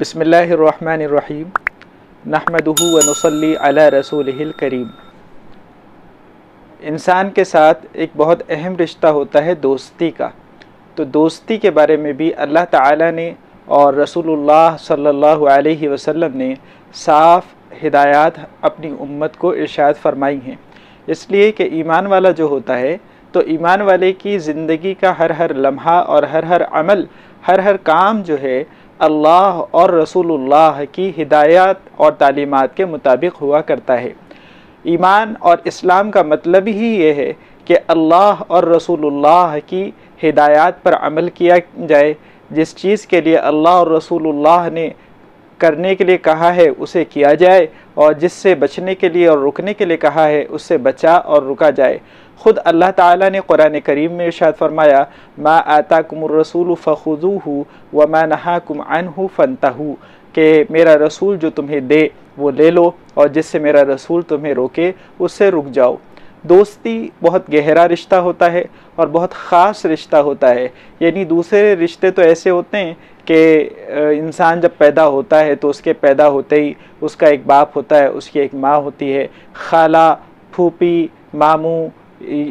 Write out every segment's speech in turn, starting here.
بسم اللہ الرحمن الرحیم نحمدہ ونصلی علی رسولہ الکریم۔ انسان کے ساتھ ایک بہت اہم رشتہ ہوتا ہے دوستی کا، تو دوستی کے بارے میں بھی اللہ تعالیٰ نے اور رسول اللہ صلی اللہ علیہ وسلم نے صاف ہدایات اپنی امت کو ارشاد فرمائی ہیں۔ اس لیے کہ ایمان والا جو ہوتا ہے تو ایمان والے کی زندگی کا ہر لمحہ اور ہر عمل، ہر کام جو ہے اللہ اور رسول اللہ کی ہدایات اور تعلیمات کے مطابق ہوا کرتا ہے۔ ایمان اور اسلام کا مطلب ہی یہ ہے کہ اللہ اور رسول اللہ کی ہدایات پر عمل کیا جائے، جس چیز کے لیے اللہ اور رسول اللہ نے کرنے کے لیے کہا ہے اسے کیا جائے، اور جس سے بچنے کے لیے اور رکنے کے لیے کہا ہے اس سے بچا اور رکا جائے۔ خود اللہ تعالیٰ نے قرآن کریم میں ارشاد فرمایا ما آتاکم الرسول فخذوہ وما نہاکم عنہ فانتہوا، کہ میرا رسول جو تمہیں دے وہ لے لو، اور جس سے میرا رسول تمہیں روکے اس سے رک جاؤ۔ دوستی بہت گہرا رشتہ ہوتا ہے اور بہت خاص رشتہ ہوتا ہے، یعنی دوسرے رشتے تو ایسے ہوتے ہیں کہ انسان جب پیدا ہوتا ہے تو اس کے پیدا ہوتے ہی اس کا ایک باپ ہوتا ہے، اس کی ایک ماں ہوتی ہے، خالہ، پھوپھی، ماموں،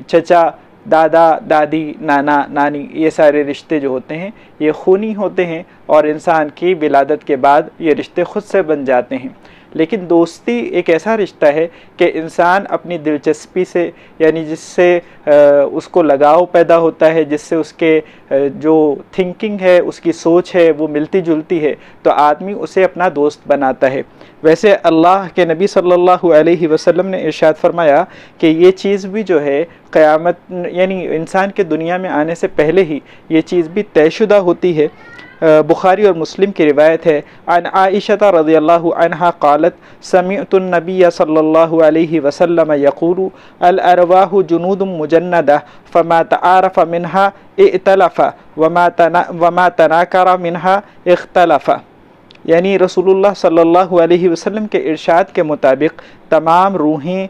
چچا، دادا، دادی، نانا، نانی، یہ سارے رشتے جو ہوتے ہیں یہ خونی ہوتے ہیں، اور انسان کی ولادت کے بعد یہ رشتے خود سے بن جاتے ہیں۔ لیکن دوستی ایک ایسا رشتہ ہے کہ انسان اپنی دلچسپی سے، یعنی جس سے اس کو لگاؤ پیدا ہوتا ہے، جس سے اس کے جو تھنکنگ ہے، اس کی سوچ ہے وہ ملتی جلتی ہے، تو آدمی اسے اپنا دوست بناتا ہے۔ ویسے اللہ کے نبی صلی اللہ علیہ وسلم نے ارشاد فرمایا کہ یہ چیز بھی جو ہے قیامت، یعنی انسان کے دنیا میں آنے سے پہلے ہی یہ چیز بھی طے شدہ ہوتی ہے۔ بخاری اور مسلم کی روایت ہے، عن عائشہ رضی اللہ عنہا قالت سمعت النبی صلی اللہ علیہ وسلم یقول الارواح جنود مجندہ فما تعارف منها ائتلف وما تناکر منها اختلف، یعنی رسول اللہ صلی اللہ علیہ وسلم کے ارشاد کے مطابق تمام روحیں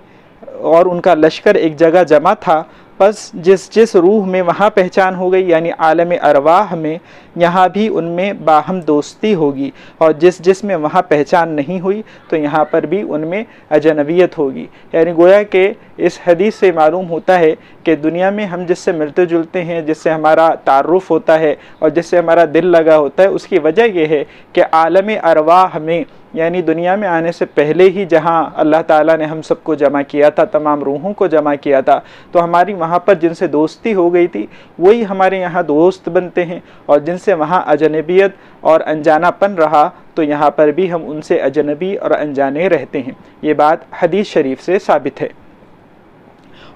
اور ان کا لشکر ایک جگہ جمع تھا، پس جس روح میں وہاں پہچان ہو گئی، یعنی عالم ارواح میں، یہاں بھی ان میں باہم دوستی ہوگی، اور جس میں وہاں پہچان نہیں ہوئی تو یہاں پر بھی ان میں اجنبیت ہوگی۔ یعنی گویا کہ اس حدیث سے معلوم ہوتا ہے کہ دنیا میں ہم جس سے ملتے جلتے ہیں، جس سے ہمارا تعارف ہوتا ہے اور جس سے ہمارا دل لگا ہوتا ہے، اس کی وجہ یہ ہے کہ عالم ارواح میں، یعنی دنیا میں آنے سے پہلے ہی جہاں اللہ تعالیٰ نے ہم سب کو جمع کیا تھا، تمام روحوں کو جمع کیا تھا، تو ہماری وہاں پر جن سے دوستی ہو گئی تھی وہی ہمارے یہاں دوست بنتے ہیں، اور جن سے وہاں اجنبیت اور انجانا پن رہا تو یہاں پر بھی ہم ان سے اجنبی اور انجانے رہتے ہیں۔ یہ بات حدیث شریف سے ثابت ہے۔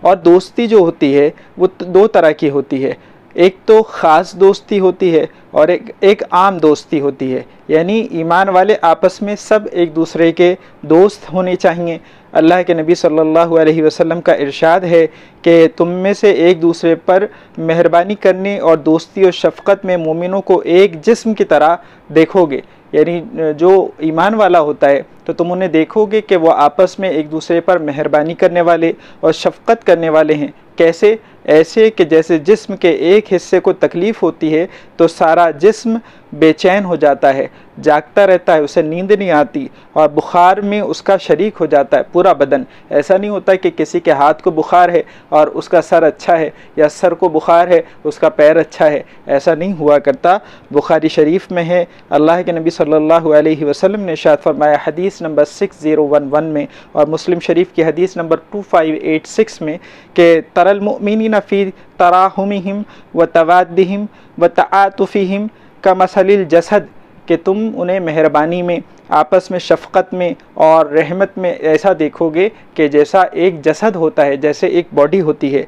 اور دوستی جو ہوتی ہے وہ دو طرح کی ہوتی ہے، ایک تو خاص دوستی ہوتی ہے اور ایک عام دوستی ہوتی ہے، یعنی ایمان والے آپس میں سب ایک دوسرے کے دوست ہونے چاہیے۔ اللہ کے نبی صلی اللہ علیہ وسلم کا ارشاد ہے کہ تم میں سے ایک دوسرے پر مہربانی کرنے اور دوستی اور شفقت میں مومنوں کو ایک جسم کی طرح دیکھو گے، یعنی جو ایمان والا ہوتا ہے تو تم انہیں دیکھو گے کہ وہ آپس میں ایک دوسرے پر مہربانی کرنے والے اور شفقت کرنے والے ہیں۔ کیسے؟ ایسے کہ جیسے جسم کے ایک حصے کو تکلیف ہوتی ہے تو سارا جسم بے چین ہو جاتا ہے، جاگتا رہتا ہے، اسے نیند نہیں آتی، اور بخار میں اس کا شریک ہو جاتا ہے پورا بدن۔ ایسا نہیں ہوتا کہ کسی کے ہاتھ کو بخار ہے اور اس کا سر اچھا ہے، یا سر کو بخار ہے اس کا پیر اچھا ہے، ایسا نہیں ہوا کرتا۔ بخاری شریف میں ہے، اللہ کے نبی صلی اللہ علیہ وسلم نے ارشاد فرمایا حدیث نمبر 6011 میں، اور مسلم شریف کی حدیث نمبر 2586 میں، کہ تر المؤمنین فی تراحمہم وتوادہم وتعاطفہم کمثل الجسد، کہ تم انہیں مہربانی میں، آپس میں شفقت میں اور رحمت میں ایسا دیکھو گے کہ جیسا ایک جسد ہوتا ہے، جیسے ایک باڈی ہوتی ہے۔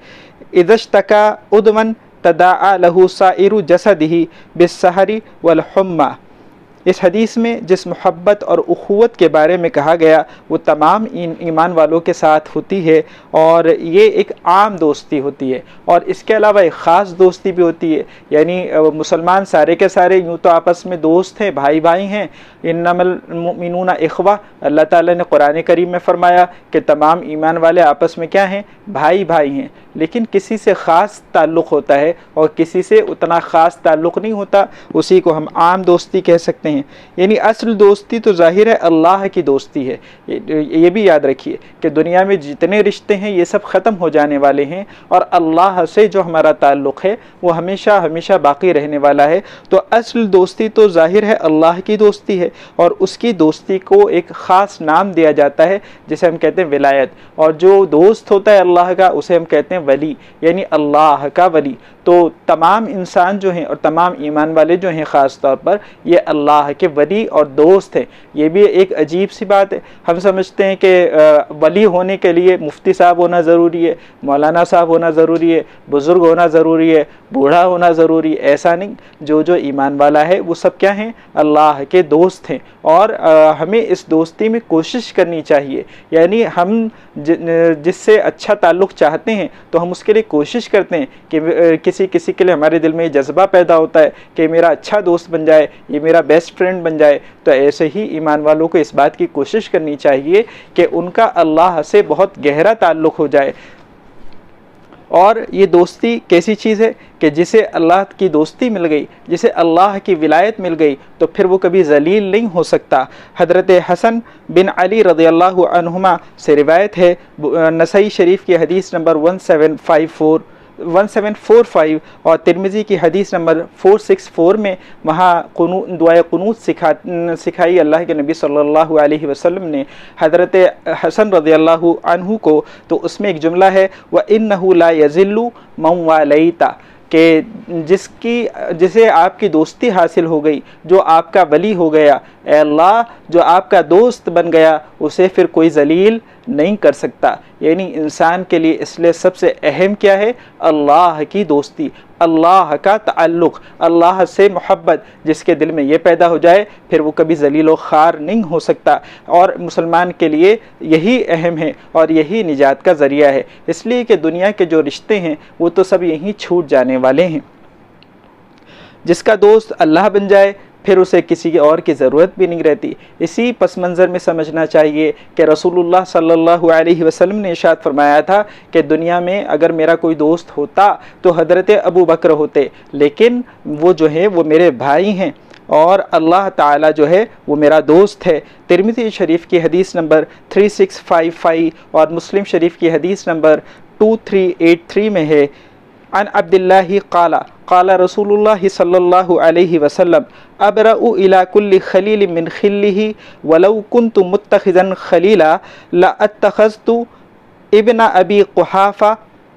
اذا اشتکا عضوا تداعی لہ سائر جسدہ بالسہر والحمى، اس حدیث میں جس محبت اور اخوت کے بارے میں کہا گیا وہ تمام ایمان والوں کے ساتھ ہوتی ہے، اور یہ ایک عام دوستی ہوتی ہے، اور اس کے علاوہ ایک خاص دوستی بھی ہوتی ہے، یعنی مسلمان سارے کے سارے یوں تو آپس میں دوست ہیں، بھائی بھائی ہیں، انما المؤمنون اخوہ، اللہ تعالیٰ نے قرآن کریم میں فرمایا کہ تمام ایمان والے آپس میں کیا ہیں؟ بھائی بھائی ہیں، لیکن کسی سے خاص تعلق ہوتا ہے اور کسی سے اتنا خاص تعلق نہیں ہوتا، اسی کو ہم عام دوستی کہہ سکتے ہیں۔ ہیں، یعنی اصل دوستی تو ظاہر ہے اللہ کی دوستی ہے۔ یہ بھی یاد رکھیے کہ دنیا میں جتنے رشتے ہیں یہ سب ختم ہو جانے والے ہیں، اور اللہ سے جو ہمارا تعلق ہے وہ ہمیشہ ہمیشہ باقی رہنے والا ہے۔ تو اصل دوستی تو ظاہر ہے اللہ کی دوستی ہے، اور اس کی دوستی کو ایک خاص نام دیا جاتا ہے جسے ہم کہتے ہیں ولایت، اور جو دوست ہوتا ہے اللہ کا اسے ہم کہتے ہیں ولی، یعنی اللہ کا ولی۔ تو تمام انسان جو ہیں اور تمام ایمان والے جو ہیں خاص طور پر یہ اللہ کے ولی اور دوست ہیں۔ یہ بھی ایک عجیب سی بات ہے، ہم سمجھتے ہیں کہ ولی ہونے کے لیے مفتی صاحب ہونا ضروری ہے، مولانا صاحب ہونا ضروری ہے، بزرگ ہونا ضروری ہے، بوڑھا ہونا ضروری ہے۔ ایسا نہیں، جو ایمان والا ہے وہ سب کیا ہیں؟ اللہ کے دوست ہیں، اور ہمیں اس دوستی میں کوشش کرنی چاہیے، یعنی ہم جس سے اچھا تعلق چاہتے ہیں تو ہم اس کے لیے کوشش کرتے ہیں کہ کسی کے لیے ہمارے دل میں یہ جذبہ پیدا ہوتا ہے کہ میرا اچھا دوست بن جائے، یہ میرا بیسٹ فرینڈ بن جائے۔ تو ایسے ہی ایمان والوں کو اس بات کی کوشش کرنی چاہیے کہ ان کا اللہ سے بہت گہرا تعلق ہو جائے۔ اور یہ دوستی کیسی چیز ہے کہ جسے اللہ کی دوستی مل گئی، جسے اللہ کی ولایت مل گئی، تو پھر وہ کبھی ذلیل نہیں ہو سکتا۔ حضرت حسن بن علی رضی اللہ عنہما سے روایت ہے، نسائی شریف کی حدیث نمبر 1745 اور ترمذی کی حدیث نمبر 464 میں، وہاں دعائے قنوت سکھائی اللہ کے نبی صلی اللہ علیہ وسلم نے حضرت حسن رضی اللہ عنہ کو۔ تو اس میں ایک جملہ ہے وَإِنَّهُ لَا يَذِلُّ مَن وَالَيْتَ، کہ جسے آپ کی دوستی حاصل ہو گئی، جو آپ کا ولی ہو گیا، اے اللہ جو آپ کا دوست بن گیا اسے پھر کوئی ذلیل نہیں کر سکتا۔ یعنی انسان کے لیے اس لیے سب سے اہم کیا ہے؟ اللہ کی دوستی، اللہ کا تعلق، اللہ سے محبت۔ جس کے دل میں یہ پیدا ہو جائے پھر وہ کبھی ذلیل و خوار نہیں ہو سکتا، اور مسلمان کے لیے یہی اہم ہے اور یہی نجات کا ذریعہ ہے۔ اس لیے کہ دنیا کے جو رشتے ہیں وہ تو سب یہیں چھوٹ جانے والے ہیں۔ جس کا دوست اللہ بن جائے پھر اسے کسی اور کی ضرورت بھی نہیں رہتی۔ اسی پس منظر میں سمجھنا چاہیے کہ رسول اللہ صلی اللہ علیہ وسلم نے ارشاد فرمایا تھا کہ دنیا میں اگر میرا کوئی دوست ہوتا تو حضرت ابو بکر ہوتے، لیکن وہ جو ہے وہ میرے بھائی ہیں، اور اللہ تعالیٰ جو ہے وہ میرا دوست ہے۔ ترمذی شریف کی حدیث نمبر 3655 اور مسلم شریف کی حدیث نمبر 2383 میں ہے، عن عبد اللہ قال قال رسول اللہ صلی اللہ علیہ وسلم ابرأ الى كل خلیل من خلہ ولو كنت متخذا خلیلا لاتخذت ابن ابی قحافہ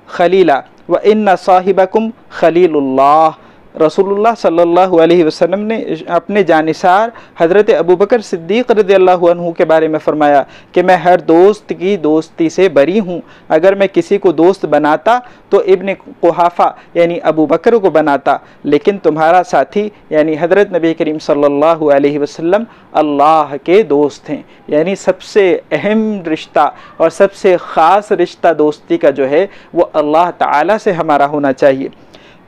خلیلا وان صاحبکم خلیل اللہ۔ رسول اللہ صلی اللہ علیہ وسلم نے اپنے جانثار حضرت ابوبکر صدیق رضی اللہ عنہ کے بارے میں فرمایا کہ میں ہر دوست کی دوستی سے بری ہوں۔ اگر میں کسی کو دوست بناتا تو ابن قحافہ یعنی ابو بکر کو بناتا، لیکن تمہارا ساتھی یعنی حضرت نبی کریم صلی اللہ علیہ وسلم اللہ کے دوست ہیں۔ یعنی سب سے اہم رشتہ اور سب سے خاص رشتہ دوستی کا جو ہے وہ اللہ تعالیٰ سے ہمارا ہونا چاہیے۔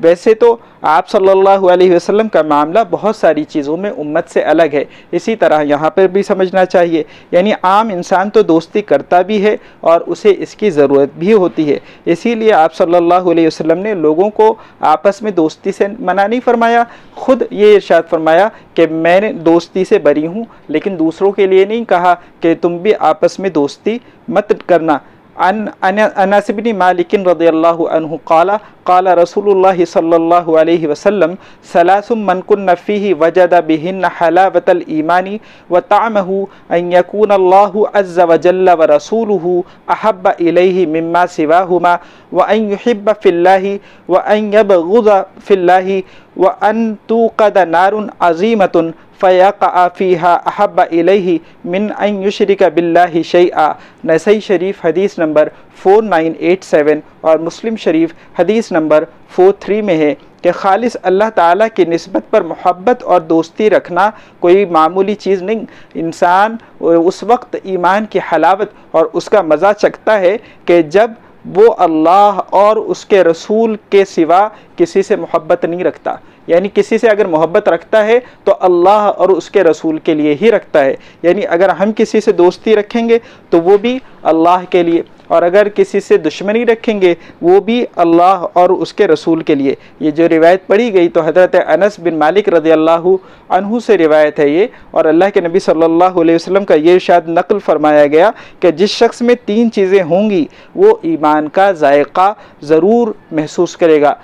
ویسے تو آپ صلی اللہ علیہ وسلم کا معاملہ بہت ساری چیزوں میں امت سے الگ ہے، اسی طرح یہاں پر بھی سمجھنا چاہیے، یعنی عام انسان تو دوستی کرتا بھی ہے اور اسے اس کی ضرورت بھی ہوتی ہے۔ اسی لیے آپ صلی اللہ علیہ وسلم نے لوگوں کو آپس میں دوستی سے منع نہیں فرمایا، خود یہ ارشاد فرمایا کہ میں نے دوستی سے بری ہوں، لیکن دوسروں کے لیے نہیں کہا کہ تم بھی آپس میں دوستی مت کرنا۔ انس بن مالک رضی اللہ عنہ قال قال رسول اللہ صلی اللہ علیہ وسلم ثلاث من کن فیہ وجد بہن حلاوة الایمان وطعمہ ان یکون اللہ عز وجل ورسولہ احب الیہ مما سواہما وان یحب فی اللہ وان یبغض فی اللہ وان توقد نار عظیمۃ فیقع فیہا احب الیہ من ان یشرک باللہ شیئا۔ نسائی شریف حدیث نمبر 4987 اور مسلم شریف حدیث نمبر 43 میں ہے کہ خالص اللہ تعالیٰ کی نسبت پر محبت اور دوستی رکھنا کوئی معمولی چیز نہیں۔ انسان اس وقت ایمان کی حلاوت اور اس کا مزہ چکھتا ہے کہ جب وہ اللہ اور اس کے رسول کے سوا کسی سے محبت نہیں رکھتا، یعنی کسی سے اگر محبت رکھتا ہے تو اللہ اور اس کے رسول کے لیے ہی رکھتا ہے۔ یعنی اگر ہم کسی سے دوستی رکھیں گے تو وہ بھی اللہ کے لیے، اور اگر کسی سے دشمنی رکھیں گے وہ بھی اللہ اور اس کے رسول کے لیے۔ یہ جو روایت پڑھی گئی تو حضرت انس بن مالک رضی اللہ عنہ سے روایت ہے یہ، اور اللہ کے نبی صلی اللہ علیہ وسلم کا یہ ارشاد نقل فرمایا گیا کہ جس شخص میں 3 چیزیں ہوں گی وہ ایمان کا ذائقہ ضرور محسوس کرے گا،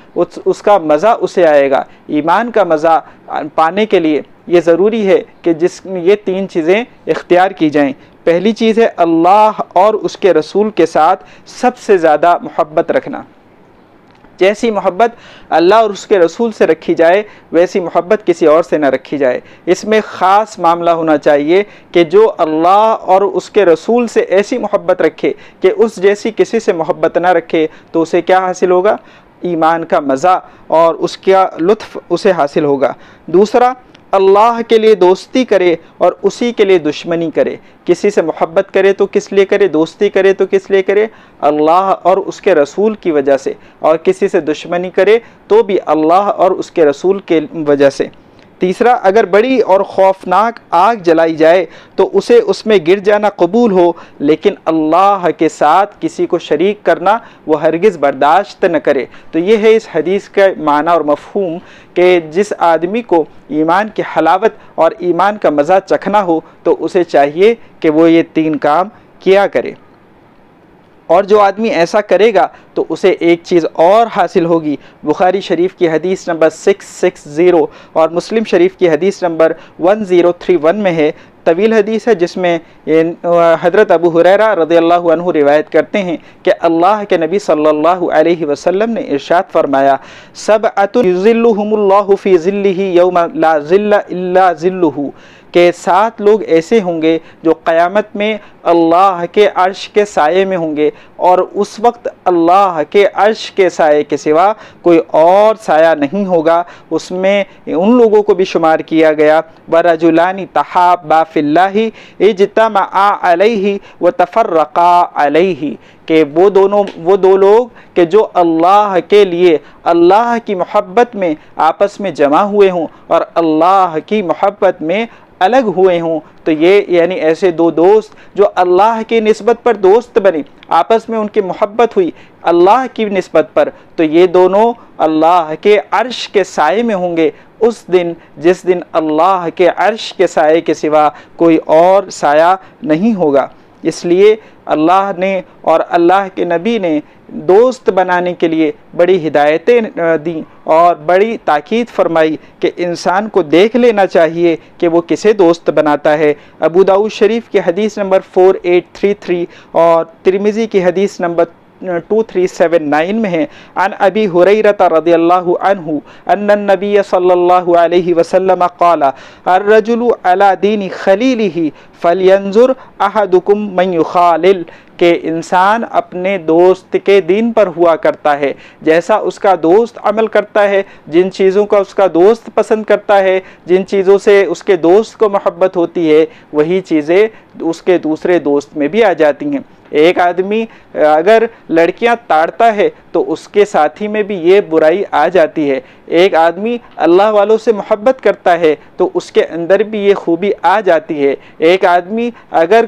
اس کا مزہ اسے آئے گا۔ ایمان کا مزہ پانے کے لیے یہ ضروری ہے کہ جس میں یہ 3 چیزیں اختیار کی جائیں۔ پہلی چیز ہے اللہ اور اس کے رسول کے ساتھ سب سے زیادہ محبت رکھنا۔ جیسی محبت اللہ اور اس کے رسول سے رکھی جائے ویسی محبت کسی اور سے نہ رکھی جائے۔ اس میں خاص معاملہ ہونا چاہیے کہ جو اللہ اور اس کے رسول سے ایسی محبت رکھے کہ اس جیسی کسی سے محبت نہ رکھے تو اسے کیا حاصل ہوگا؟ ایمان کا مزہ اور اس کا لطف اسے حاصل ہوگا۔ دوسرا، اللہ کے لیے دوستی کرے اور اسی کے لیے دشمنی کرے۔ کسی سے محبت کرے تو کس لیے کرے، دوستی کرے تو کس لیے کرے؟ اللہ اور اس کے رسول کی وجہ سے، اور کسی سے دشمنی کرے تو بھی اللہ اور اس کے رسول کے وجہ سے۔ تیسرا، اگر بڑی اور خوفناک آگ جلائی جائے تو اسے اس میں گر جانا قبول ہو، لیکن اللہ کے ساتھ کسی کو شریک کرنا وہ ہرگز برداشت نہ کرے۔ تو یہ ہے اس حدیث کا معنی اور مفہوم کہ جس آدمی کو ایمان کی حلاوت اور ایمان کا مزہ چکھنا ہو تو اسے چاہیے کہ وہ یہ 3 کام کیا کرے، اور جو آدمی ایسا کرے گا تو اسے ایک چیز اور حاصل ہوگی۔ بخاری شریف کی حدیث نمبر 660 اور مسلم شریف کی حدیث نمبر 1031 میں ہے، طویل حدیث ہے، جس میں حضرت ابو ہریرہ رضی اللہ عنہ روایت کرتے ہیں کہ اللہ کے نبی صلی اللہ علیہ وسلم نے ارشاد فرمایا، سبعۃ یظلھم اللہ فی ظلہ یوم لا ظل الا ظلہ، کہ 7 لوگ ایسے ہوں گے جو قیامت میں اللہ کے عرش کے سائے میں ہوں گے، اور اس وقت اللہ کے عرش کے سائے کے سوا کوئی اور سایہ نہیں ہوگا۔ اس میں ان لوگوں کو بھی شمار کیا گیا، وَرَجُلَانِ تَحَابَّا فِي اللَّهِ اجْتَمَعَا عَلَيْهِ وَتَفَرَّقَا عَلَيْهِ، کہ وہ دو لوگ کہ جو اللہ کے لیے اللہ کی محبت میں آپس میں جمع ہوئے ہوں اور اللہ کی محبت میں الگ ہوئے ہوں۔ تو یہ یعنی ایسے 2 دوست جو اللہ کی نسبت پر دوست بنے، آپس میں ان کی محبت ہوئی اللہ کی نسبت پر، تو یہ دونوں اللہ کے عرش کے سائے میں ہوں گے اس دن جس دن اللہ کے عرش کے سائے کے سوا کوئی اور سایہ نہیں ہوگا۔ اس لیے اللہ نے اور اللہ کے نبی نے دوست بنانے کے لیے بڑی ہدایتیں دیں اور بڑی تاکید فرمائی کہ انسان کو دیکھ لینا چاہیے کہ وہ کسے دوست بناتا ہے۔ ابو داؤد شریف کی حدیث نمبر 4833 اور ترمذی کی حدیث نمبر 2379 میں ہے، عن ابی ہریرہ رضی اللہ عنہ ان النبی صلی اللہ علیہ وسلم قال الرجل علی دین خلیلہ فلینظر احدکم من یخالل، کہ انسان اپنے دوست کے دین پر ہوا کرتا ہے، جیسا اس کا دوست عمل کرتا ہے، جن چیزوں کا اس کا دوست پسند کرتا ہے، جن چیزوں سے اس کے دوست کو محبت ہوتی ہے، وہی چیزیں اس کے دوسرے دوست میں بھی آ جاتی ہیں۔ ایک آدمی اگر لڑکیاں تاڑتا ہے تو اس کے ساتھی میں بھی یہ برائی آ جاتی ہے۔ ایک آدمی اللہ والوں سے محبت کرتا ہے تو اس کے اندر بھی یہ خوبی آ جاتی ہے۔ ایک آدمی اگر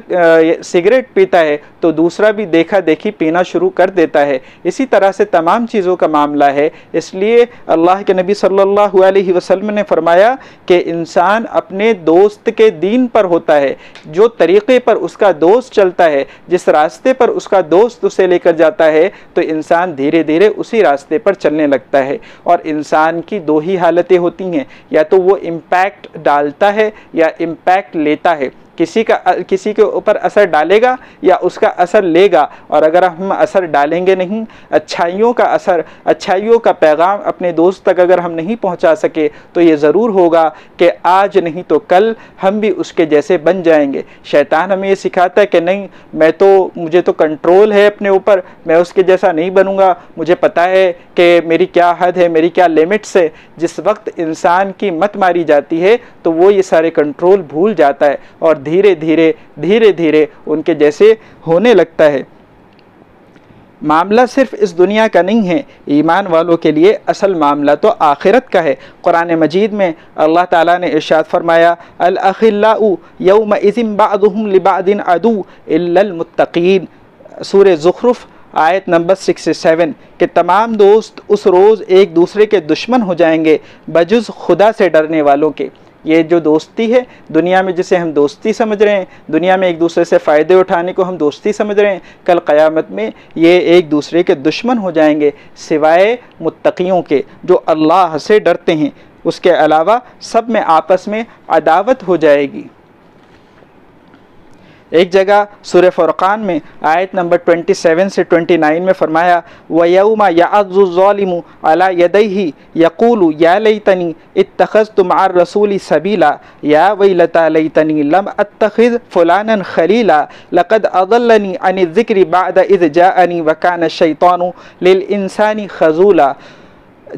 سگریٹ پیتا ہے تو دوسرا بھی دیکھا دیکھی پینا شروع کر دیتا ہے۔ اسی طرح سے تمام چیزوں کا معاملہ ہے۔ اس لیے اللہ کے نبی صلی اللہ علیہ وسلم نے فرمایا کہ انسان اپنے دوست کے دین پر ہوتا ہے، جو طریقے پر اس کا دوست چلتا ہے، جس راستے پر اس کا دوست اسے لے کر جاتا ہے، تو انسان دھیرے دھیرے اسی راستے پر چلنے لگتا ہے۔ اور انسان کی 2 ہی حالتیں ہوتی ہیں، یا تو وہ امپیکٹ ڈالتا ہے یا امپیکٹ لیتا ہے۔ کسی کے اوپر اثر ڈالے گا یا اس کا اثر لے گا، اور اگر ہم اثر ڈالیں گے نہیں، اچھائیوں کا اثر، اچھائیوں کا پیغام اپنے دوست تک اگر ہم نہیں پہنچا سکے تو یہ ضرور ہوگا کہ آج نہیں تو کل ہم بھی اس کے جیسے بن جائیں گے۔ شیطان ہمیں یہ سکھاتا ہے کہ نہیں، مجھے تو کنٹرول ہے اپنے اوپر، میں اس کے جیسا نہیں بنوں گا، مجھے پتا ہے کہ میری کیا حد ہے، میری کیا لیمٹس ہے۔ جس وقت انسان کی مت ماری جاتی ہے تو وہ یہ سارے کنٹرول بھول جاتا ہے اور دھیرے دھیرے ان کے جیسے ہونے لگتا ہے۔ معاملہ صرف اس دنیا کا نہیں ہے، ایمان والوں کے لیے اصل معاملہ تو آخرت کا ہے۔ قرآن مجید میں اللہ تعالیٰ نے ارشاد فرمایا، الاخلاء یومئذ بعضهم لبعض عدو الا المتقین، سورہ زخرف آیت نمبر 67 کہ تمام دوست اس روز ایک دوسرے کے دشمن ہو جائیں گے بجز خدا سے ڈرنے والوں کے۔ یہ جو دوستی ہے دنیا میں جسے ہم دوستی سمجھ رہے ہیں، دنیا میں ایک دوسرے سے فائدے اٹھانے کو ہم دوستی سمجھ رہے ہیں، کل قیامت میں یہ ایک دوسرے کے دشمن ہو جائیں گے سوائے متقیوں کے جو اللہ سے ڈرتے ہیں، اس کے علاوہ سب میں آپس میں عداوت ہو جائے گی۔ ایک جگہ سورہ فرقان میں آیت نمبر 27 سے 29 میں فرمایا وَيَوْمَ يَعَضُّ الظَّالِمُ عَلَى يَدَيْهِ يَقُولُ يَا لَيْتَنِي اتَّخَذْتُ مَعَ الرَّسُولِ سَبِيلًا يَا وَيْلَتَىٰ لَيْتَنِي لَمْ أَتَّخِذْ فُلَانًا خَلِيلًا لَقَدْ أَضَلَّنِي عَنِ الذِّكْرِ بَعْدَ إِذْ جَاءَنِي وَكَانَ الشَّيْطَانُ لِلْإِنسَانِ خَذُولًا۔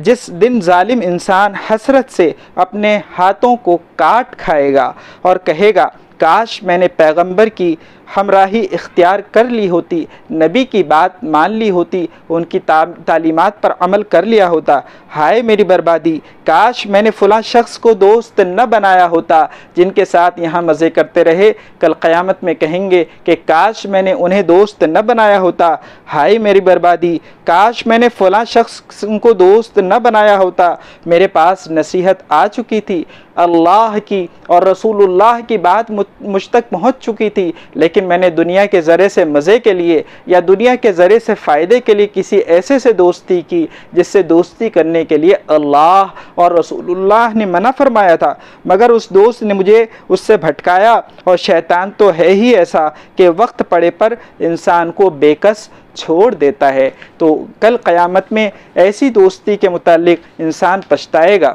جس دن ظالم انسان حسرت سے اپنے ہاتھوں کو کاٹ کھائے گا اور کہے گا کاش میں نے پیغمبر کی ہمراہی اختیار کر لی ہوتی، نبی کی بات مان لی ہوتی، ان کی تعلیمات پر عمل کر لیا ہوتا، ہائے میری بربادی، کاش میں نے فلاں شخص کو دوست نہ بنایا ہوتا جن کے ساتھ یہاں مزے کرتے رہے، کل قیامت میں کہیں گے کہ کاش میں نے انہیں دوست نہ بنایا ہوتا، ہائے میری بربادی، کاش میں نے فلاں شخص کو دوست نہ بنایا ہوتا، میرے پاس نصیحت آ چکی تھی، اللہ کی اور رسول اللہ کی بات مجھ تک پہنچ چکی تھی، لیکن میں نے دنیا کے ذرے سے مزے کے لیے یا دنیا کے ذرے سے فائدے کے لیے کسی ایسے سے دوستی کی جس سے دوستی کرنے کے لیے اللہ اور رسول اللہ نے منع فرمایا تھا، مگر اس دوست نے مجھے اس سے بھٹکایا، اور شیطان تو ہے ہی ایسا کہ وقت پڑے پر انسان کو بے کس چھوڑ دیتا ہے۔ تو کل قیامت میں ایسی دوستی کے متعلق انسان پچھتائے گا۔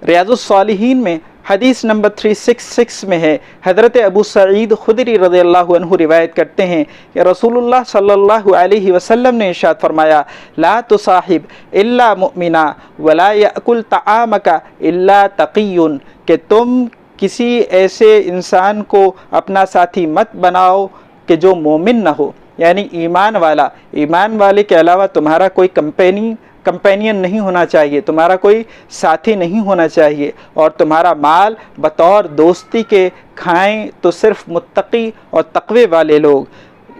ریاض الصالحین میں حدیث نمبر 366 میں ہے، حضرت ابو سعید خدری رضی اللہ عنہ روایت کرتے ہیں کہ رسول اللہ صلی اللہ علیہ وسلم نے ارشاد فرمایا لا تصاحب الا مؤمنا ولا یأکل طعامک الا تقی، کہ تم کسی ایسے انسان کو اپنا ساتھی مت بناؤ کہ جو مومن نہ ہو، یعنی ایمان والا، ایمان والے کے علاوہ تمہارا کوئی کمپینین نہیں ہونا چاہیے، تمہارا کوئی ساتھی نہیں ہونا چاہیے، اور تمہارا مال بطور دوستی کے کھائیں تو صرف متقی اور تقوی والے لوگ،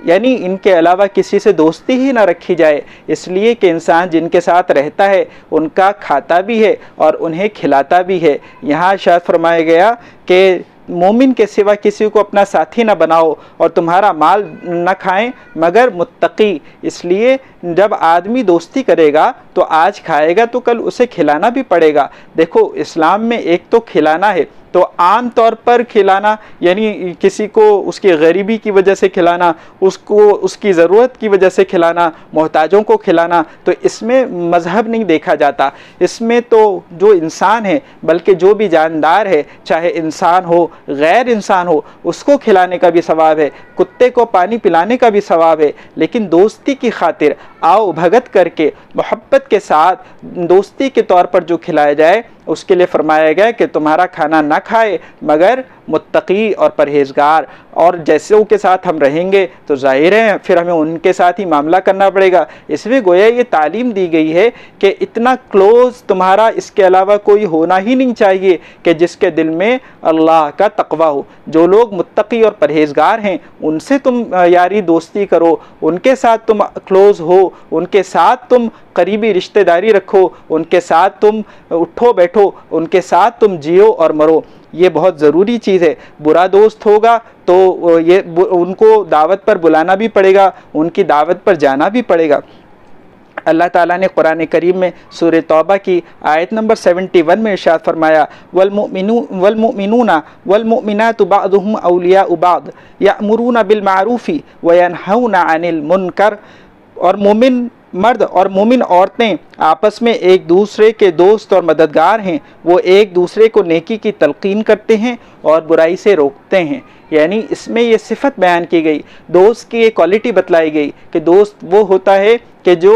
یعنی ان کے علاوہ کسی سے دوستی ہی نہ رکھی جائے، اس لیے کہ انسان جن کے ساتھ رہتا ہے ان کا کھاتا بھی ہے اور انہیں کھلاتا بھی ہے۔ یہاں ارشاد فرمایا گیا کہ مومن کے سوا کسی کو اپنا ساتھی نہ بناؤ اور تمہارا مال نہ کھائیں مگر متقی، اس لیے جب آدمی دوستی کرے گا تو آج کھائے گا تو کل اسے کھلانا بھی پڑے گا۔ دیکھو اسلام میں ایک تو کھلانا ہے، تو عام طور پر کھلانا یعنی کسی کو اس کی غریبی کی وجہ سے کھلانا، اس کو اس کی ضرورت کی وجہ سے کھلانا، محتاجوں کو کھلانا، تو اس میں مذہب نہیں دیکھا جاتا، اس میں تو جو انسان ہے بلکہ جو بھی جاندار ہے، چاہے انسان ہو غیر انسان ہو، اس کو کھلانے کا بھی ثواب ہے، کتے کو پانی پلانے کا بھی ثواب ہے، لیکن دوستی کی خاطر آؤ بھگت کر کے محبت کے ساتھ دوستی کے طور پر جو کھلایا جائے اس کے لیے فرمایا گیا کہ تمہارا کھانا نہ کھائے مگر متقی اور پرہیزگار، اور جیسوں کے ساتھ ہم رہیں گے تو ظاہر ہے پھر ہمیں ان کے ساتھ ہی معاملہ کرنا پڑے گا۔ اس میں گویا یہ تعلیم دی گئی ہے کہ اتنا کلوز تمہارا اس کے علاوہ کوئی ہونا ہی نہیں چاہیے کہ جس کے دل میں اللہ کا تقوی ہو۔ جو لوگ متقی اور پرہیزگار ہیں ان سے تم یاری دوستی کرو، ان کے ساتھ تم کلوز ہو، ان کے ساتھ تم قریبی رشتہ داری رکھو، ان کے ساتھ تم اٹھو بیٹھو، ان کے ساتھ تم جیو اور مرو، یہ بہت ضروری چیز ہے۔ برا دوست ہوگا تو یہ ان کو دعوت پر بلانا بھی پڑے گا، ان کی دعوت پر جانا بھی پڑے گا۔ اللہ تعالیٰ نے قرآن کریم میں سورہ توبہ کی آیت نمبر 71 میں ارشاد فرمایا والمؤمنون والمؤمنات بعضهم اولیاء بعض یأمرون بالمعروف وینہون عن المنکر، اور مومن مرد اور مومن عورتیں آپس میں ایک دوسرے کے دوست اور مددگار ہیں، وہ ایک دوسرے کو نیکی کی تلقین کرتے ہیں اور برائی سے روکتے ہیں۔ یعنی اس میں یہ صفت بیان کی گئی، دوست کی یہ کوالٹی بتلائی گئی کہ دوست وہ ہوتا ہے کہ جو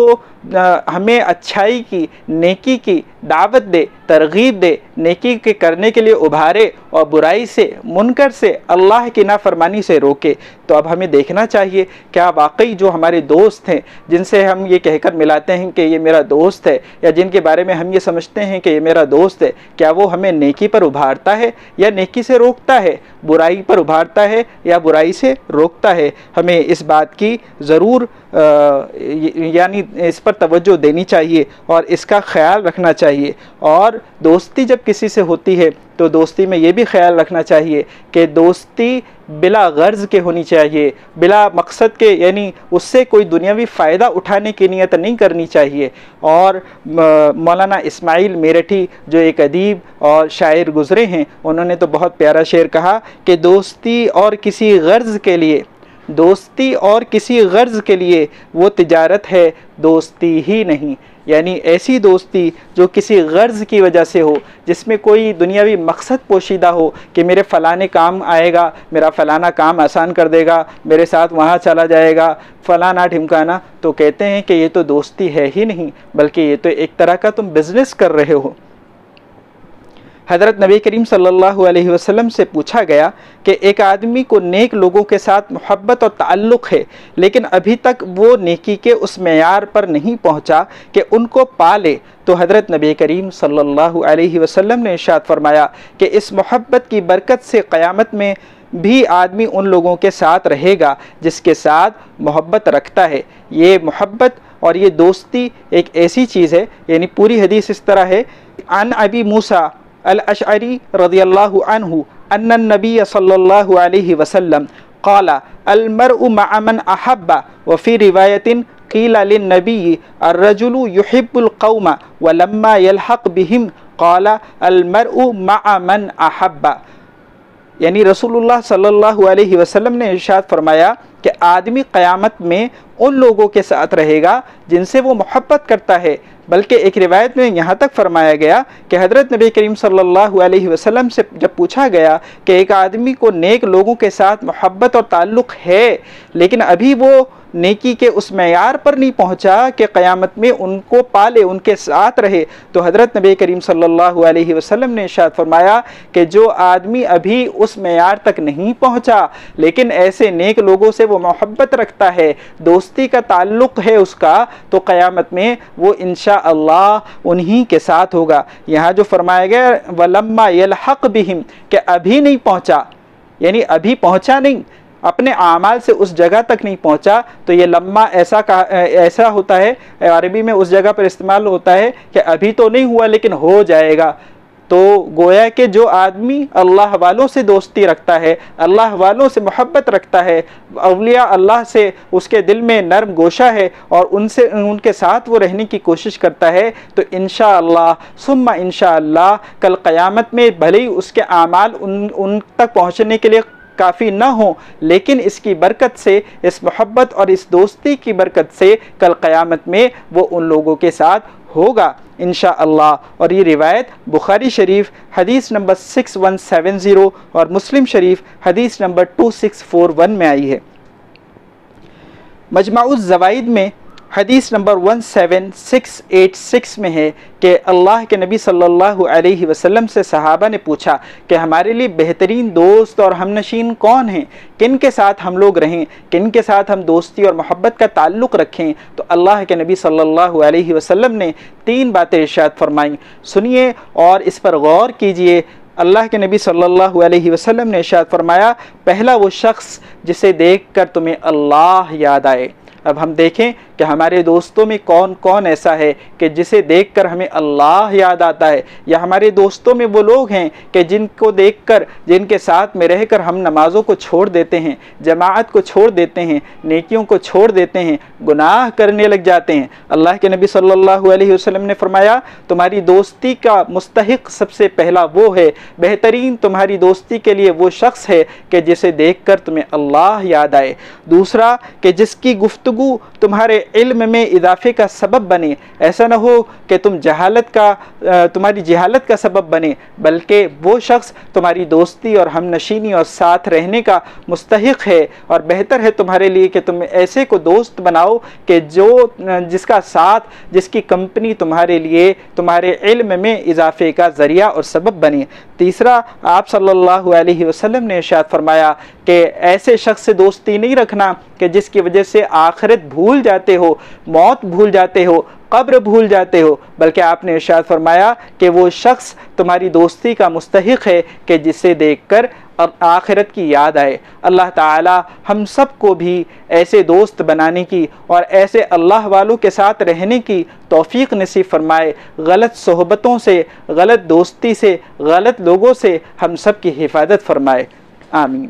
ہمیں اچھائی کی، نیکی کی دعوت دے، ترغیب دے، نیکی کے کرنے کے لیے ابھارے اور برائی سے، منکر سے، اللہ کی نافرمانی سے روکے۔ تو اب ہمیں دیکھنا چاہیے کیا واقعی جو ہمارے دوست ہیں جن سے ہم یہ کہہ کر ملاتے ہیں کہ یہ میرا دوست دوست ہے یا جن کے بارے میں ہم یہ سمجھتے ہیں کہ یہ میرا دوست ہے، کیا وہ ہمیں نیکی پر ابھارتا ہے یا نیکی سے روکتا ہے، برائی پر ابھارتا ہے یا برائی سے روکتا ہے؟ ہمیں اس بات کی ضرور یعنی اس پر توجہ دینی چاہیے اور اس کا خیال رکھنا چاہیے۔ اور دوستی جب کسی سے ہوتی ہے تو دوستی میں یہ بھی خیال رکھنا چاہیے کہ دوستی بلا غرض کے ہونی چاہیے، بلا مقصد کے، یعنی اس سے کوئی دنیاوی فائدہ اٹھانے کی نیت نہیں کرنی چاہیے۔ اور مولانا اسماعیل میرٹھی جو ایک ادیب اور شاعر گزرے ہیں، انہوں نے تو بہت پیارا شعر کہا کہ دوستی اور کسی غرض کے لیے، دوستی اور کسی غرض کے لیے وہ تجارت ہے، دوستی ہی نہیں۔ یعنی ایسی دوستی جو کسی غرض کی وجہ سے ہو، جس میں کوئی دنیاوی مقصد پوشیدہ ہو کہ میرے فلانے کام آئے گا، میرا فلانا کام آسان کر دے گا، میرے ساتھ وہاں چلا جائے گا، فلانا ڈھمکانا، تو کہتے ہیں کہ یہ تو دوستی ہے ہی نہیں، بلکہ یہ تو ایک طرح کا تم بزنس کر رہے ہو۔ حضرت نبی کریم صلی اللہ علیہ وسلم سے پوچھا گیا کہ ایک آدمی کو نیک لوگوں کے ساتھ محبت اور تعلق ہے، لیکن ابھی تک وہ نیکی کے اس معیار پر نہیں پہنچا کہ ان کو پالے، تو حضرت نبی کریم صلی اللہ علیہ وسلم نے ارشاد فرمایا کہ اس محبت کی برکت سے قیامت میں بھی آدمی ان لوگوں کے ساتھ رہے گا جس کے ساتھ محبت رکھتا ہے۔ یہ محبت اور یہ دوستی ایک ایسی چیز ہے، یعنی پوری حدیث اس طرح ہے، عن ابی موسیٰ الاشعری رضی اللہ عنہ ان النبی صلی اللہ علیہ وسلم قال المرء مع من احب وفي روایت قیل للنبی الرجل يحب القوم ولما يلحق بهم قال المرء مع من احب۔ یعنی رسول اللہ صلی اللہ علیہ وسلم نے ارشاد فرمایا کہ آدمی قیامت میں ان لوگوں کے ساتھ رہے گا جن سے وہ محبت کرتا ہے۔ بلکہ ایک روایت میں یہاں تک فرمایا گیا کہ حضرت نبی کریم صلی اللہ علیہ وسلم سے جب پوچھا گیا کہ ایک آدمی کو نیک لوگوں کے ساتھ محبت اور تعلق ہے لیکن ابھی وہ نیکی کے اس معیار پر نہیں پہنچا کہ قیامت میں ان کو پالے، ان کے ساتھ رہے، تو حضرت نبی کریم صلی اللہ علیہ وسلم نے ارشاد فرمایا کہ جو آدمی ابھی اس معیار تک نہیں پہنچا لیکن ایسے نیک لوگوں سے وہ محبت رکھتا ہے، دوستی کا تعلق ہے اس کا، تو قیامت میں وہ انشاءاللہ انہی کے ساتھ ہوگا۔ یہاں جو فرمایا گیا وَلَمَّا يَلْحَقْ بِهِمْ کہ ابھی نہیں پہنچا، یعنی ابھی پہنچا نہیں، اپنے اعمال سے اس جگہ تک نہیں پہنچا، تو یہ لمحہ ایسا ہوتا ہے، عربی میں اس جگہ پر استعمال ہوتا ہے کہ ابھی تو نہیں ہوا لیکن ہو جائے گا۔ تو گویا کہ جو آدمی اللہ والوں سے دوستی رکھتا ہے، اللہ والوں سے محبت رکھتا ہے، اولیاء اللہ سے اس کے دل میں نرم گوشہ ہے اور ان کے ساتھ وہ رہنے کی کوشش کرتا ہے، تو انشاءاللہ ثم انشاءاللہ کل قیامت میں بھلے ہی اس کے اعمال ان تک پہنچنے کے لیے کافی نہ ہوں، لیکن اس کی برکت سے، اس محبت اور اس دوستی کی برکت سے کل قیامت میں وہ ان لوگوں کے ساتھ ہوگا انشاءاللہ۔ اور یہ روایت بخاری شریف حدیث نمبر 6170 اور مسلم شریف حدیث نمبر 2641 میں آئی ہے۔ مجمع الزوائد میں حدیث نمبر 17686 میں ہے کہ اللہ کے نبی صلی اللہ علیہ وسلم سے صحابہ نے پوچھا کہ ہمارے لیے بہترین دوست اور ہمنشین کون ہیں، کن کے ساتھ ہم لوگ رہیں، کن کے ساتھ ہم دوستی اور محبت کا تعلق رکھیں؟ تو اللہ کے نبی صلی اللہ علیہ وسلم نے 3 باتیں ارشاد فرمائیں، سنیے اور اس پر غور کیجئے۔ اللہ کے نبی صلی اللہ علیہ وسلم نے ارشاد فرمایا، پہلا وہ شخص جسے دیکھ کر تمہیں اللہ یاد آئے۔ اب ہم دیکھیں کہ ہمارے دوستوں میں کون کون ایسا ہے کہ جسے دیکھ کر ہمیں اللہ یاد آتا ہے، یا ہمارے دوستوں میں وہ لوگ ہیں کہ جن کو دیکھ کر، جن کے ساتھ میں رہ کر ہم نمازوں کو چھوڑ دیتے ہیں، جماعت کو چھوڑ دیتے ہیں، نیکیوں کو چھوڑ دیتے ہیں، گناہ کرنے لگ جاتے ہیں۔ اللہ کے نبی صلی اللہ علیہ وسلم نے فرمایا تمہاری دوستی کا مستحق سب سے پہلا وہ ہے، بہترین تمہاری دوستی کے لیے وہ شخص ہے کہ جسے دیکھ کر تمہیں اللہ یاد آئے۔ دوسرا کہ جس کی گفتگو تمہارے علم میں اضافے کا سبب بنے، ایسا نہ ہو کہ تمہاری جہالت کا سبب بنے، بلکہ وہ شخص تمہاری دوستی اور ہم نشینی اور ساتھ رہنے کا مستحق ہے، اور بہتر ہے تمہارے لیے کہ تم ایسے کو دوست بناؤ کہ جس کا ساتھ، جس کی کمپنی تمہارے لیے تمہارے علم میں اضافے کا ذریعہ اور سبب بنے۔ تیسرا، آپ صلی اللہ علیہ وسلم نے ارشاد فرمایا کہ ایسے شخص سے دوستی نہیں رکھنا کہ جس کی وجہ سے آخرت بھول جاتے ہو، موت بھول جاتے ہو، قبر بھول جاتے ہو، بلکہ آپ نے ارشاد فرمایا کہ وہ شخص تمہاری دوستی کا مستحق ہے کہ جسے دیکھ کر آخرت کی یاد آئے۔ اللہ تعالی ہم سب کو بھی ایسے دوست بنانے کی اور ایسے اللہ والوں کے ساتھ رہنے کی توفیق نصیب فرمائے، غلط صحبتوں سے، غلط دوستی سے، غلط لوگوں سے ہم سب کی حفاظت فرمائے، آمین۔